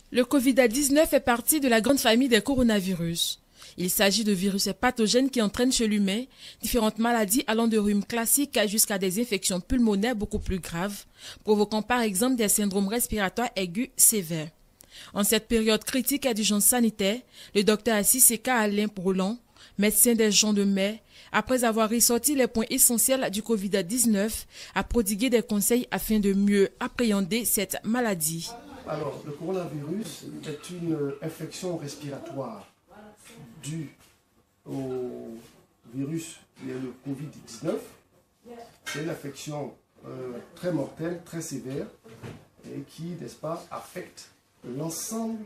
Le Covid-19 fait partie de la grande famille des coronavirus. Il s'agit de virus pathogènes qui entraînent chez l'humain différentes maladies allant de rhume classique jusqu'à des infections pulmonaires beaucoup plus graves, provoquant par exemple des syndromes respiratoires aigus sévères. En cette période critique d'urgence sanitaire, le docteur Assiseka Alain Roland, médecin des gens de mer, après avoir ressorti les points essentiels du Covid-19, a prodigué des conseils afin de mieux appréhender cette maladie. Alors, le coronavirus est une infection respiratoire due au virus qui est le Covid-19. C'est une infection très mortelle, très sévère et qui, n'est-ce pas, affecte l'ensemble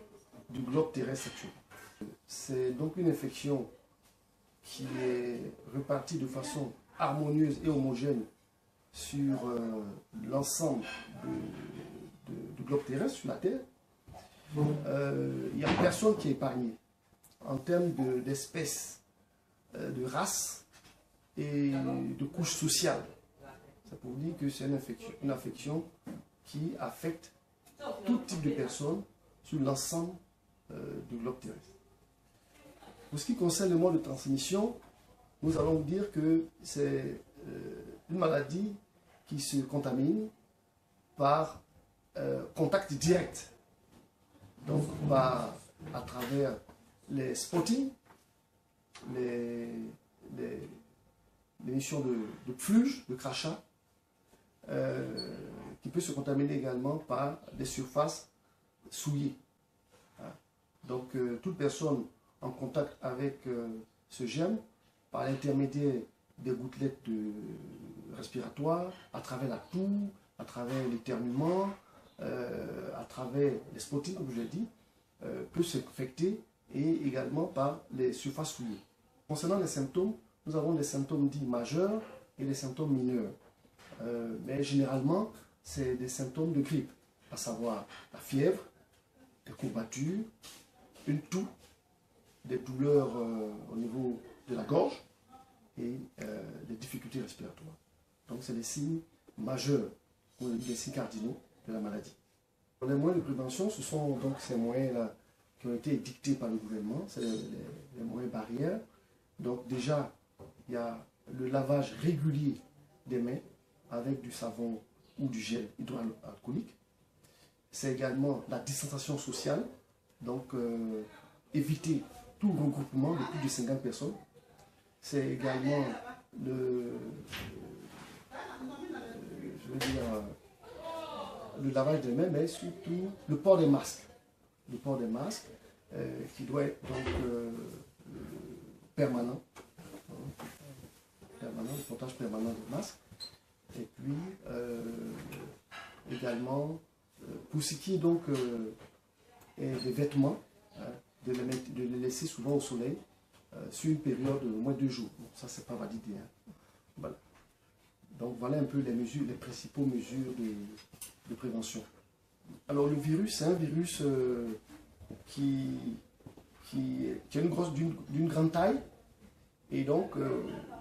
du globe terrestre actuel. C'est donc une infection qui est répartie de façon harmonieuse et homogène sur l'ensemble du globe terrestre, sur la Terre. Il n'y a personne qui est épargné en termes d'espèces, de races et de couches sociales. Ça pour dire que c'est une infection qui affecte tout type de personnes sur l'ensemble du globe terrestre. Pour ce qui concerne le mode de transmission, nous allons dire que c'est une maladie qui se contamine par contact direct, donc à travers les spottings, l'émission de fluge, de crachat, qui peut se contaminer également par des surfaces souillées. Donc toute personne en contact avec ce germe, par l'intermédiaire des gouttelettes respiratoires, à travers la toux, à travers l'éternuement, à travers les spottings, comme je l'ai dit, peut s'infecter et également par les surfaces souillées. Concernant les symptômes, nous avons des symptômes dits majeurs et des symptômes mineurs. Mais généralement, c'est des symptômes de grippe, à savoir la fièvre, des courbatures, une toux, des douleurs au niveau de la gorge et des difficultés respiratoires. Donc c'est des signes majeurs, ou des signes cardinaux de la maladie. Les moyens de prévention, ce sont donc ces moyens-là qui ont été dictés par le gouvernement, c'est les moyens barrières. Donc déjà, il y a le lavage régulier des mains avec du savon ou du gel hydroalcoolique. C'est également la distanciation sociale, donc éviter tout regroupement de plus de 50 personnes. C'est également le lavage des mains, mais surtout le port des masques. Le port des masques qui doit être donc permanent. Le portage permanent des masques. Et puis également, pour ce qui est donc des vêtements, de les laisser souvent au soleil sur une période de au moins 2 jours. Bon, ça, c'est pas validé. Voilà. Donc, voilà un peu les principaux mesures de prévention. Alors, le virus, c'est un virus qui est d'une grande taille et donc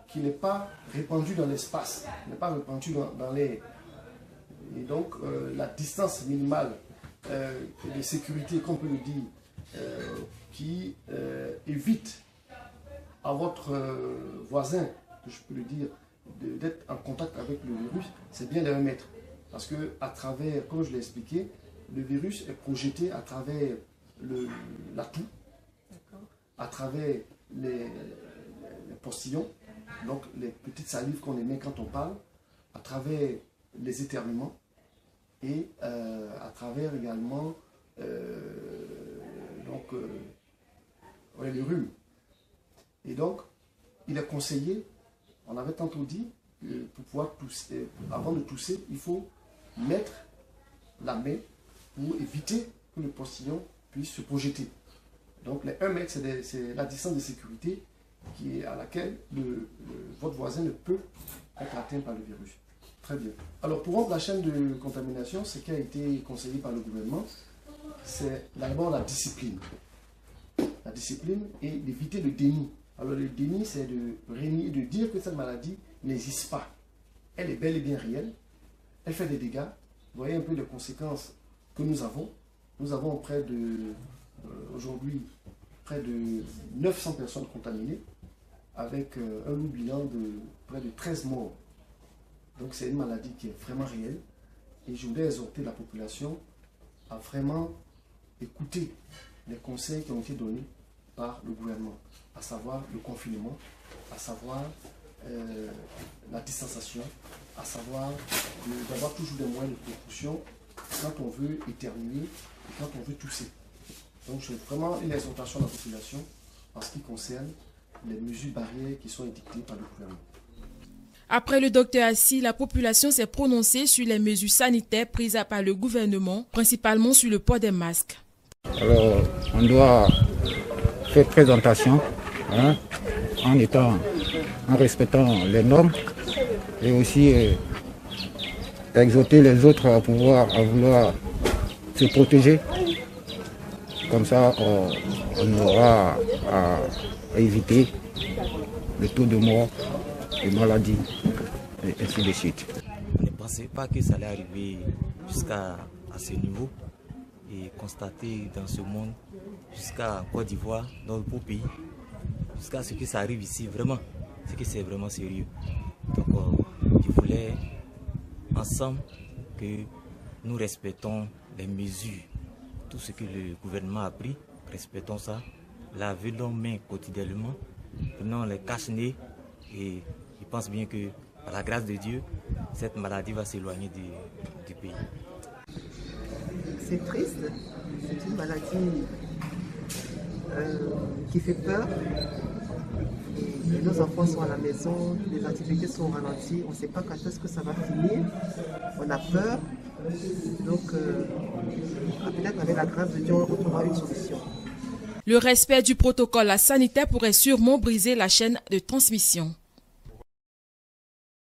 qui n'est pas répandu dans l'espace, n'est pas répandu dans l'air. Et donc, la distance minimale de sécurité, qu'on peut le dire, qui évite à votre voisin, que je peux le dire, d'être en contact avec le virus, c'est bien les 1 mètre. Parce que à travers, comme je l'ai expliqué, le virus est projeté à travers la toux, à travers les postillons, donc les petites salives qu'on émet quand on parle, à travers les éternuements et à travers également le rhume. Et donc, il est conseillé, on avait tantôt dit, pour pouvoir tousser, avant de tousser, il faut mettre la main pour éviter que le postillon puisse se projeter. Donc, les 1 mètre, c'est la distance de sécurité à laquelle votre voisin ne peut être atteint par le virus. Très bien. Alors, pour rompre la chaîne de contamination, ce qui a été conseillé par le gouvernement, c'est d'abord la discipline. La discipline et d'éviter le déni. Alors le déni, c'est de régner, de dire que cette maladie n'existe pas. Elle est bel et bien réelle, elle fait des dégâts. Vous voyez un peu les conséquences que nous avons. Nous avons aujourd'hui près de 900 personnes contaminées, avec un lourd bilan de près de 13 morts. Donc c'est une maladie qui est vraiment réelle. Et je voudrais exhorter la population à vraiment écouter les conseils qui ont été donnés par le gouvernement, à savoir le confinement, à savoir la distanciation, à savoir d'avoir toujours des moyens de précaution quand on veut éternuer et quand on veut tousser. Donc c'est vraiment une exhortation à la population en ce qui concerne les mesures barrières qui sont édictées par le gouvernement. Après le docteur Assis, la population s'est prononcée sur les mesures sanitaires prises par le gouvernement, principalement sur le port des masques. Alors, on doit faire très attention, en respectant les normes et aussi exhorter les autres à vouloir se protéger. Comme ça, on aura à éviter le taux de mort, les maladies, et ainsi de suite. On ne pensait pas que ça allait arriver jusqu'à ce niveau et constater dans ce monde, jusqu'à Côte d'Ivoire, dans le beau pays, jusqu'à ce que ça arrive ici, vraiment, c'est que c'est vraiment sérieux. Donc, je voulais ensemble que nous respectons les mesures, tout ce que le gouvernement a pris, respectons ça, lavons nos mains quotidiennement, prenons les cache-nez et je pense bien que, par la grâce de Dieu, cette maladie va s'éloigner du pays. C'est triste, c'est une maladie qui fait peur. Et nos enfants sont à la maison, les activités sont ralenties, on ne sait pas quand est-ce que ça va finir, on a peur. Donc, peut-être avec la grâce de Dieu, on retrouvera une solution. Le respect du protocole sanitaire pourrait sûrement briser la chaîne de transmission.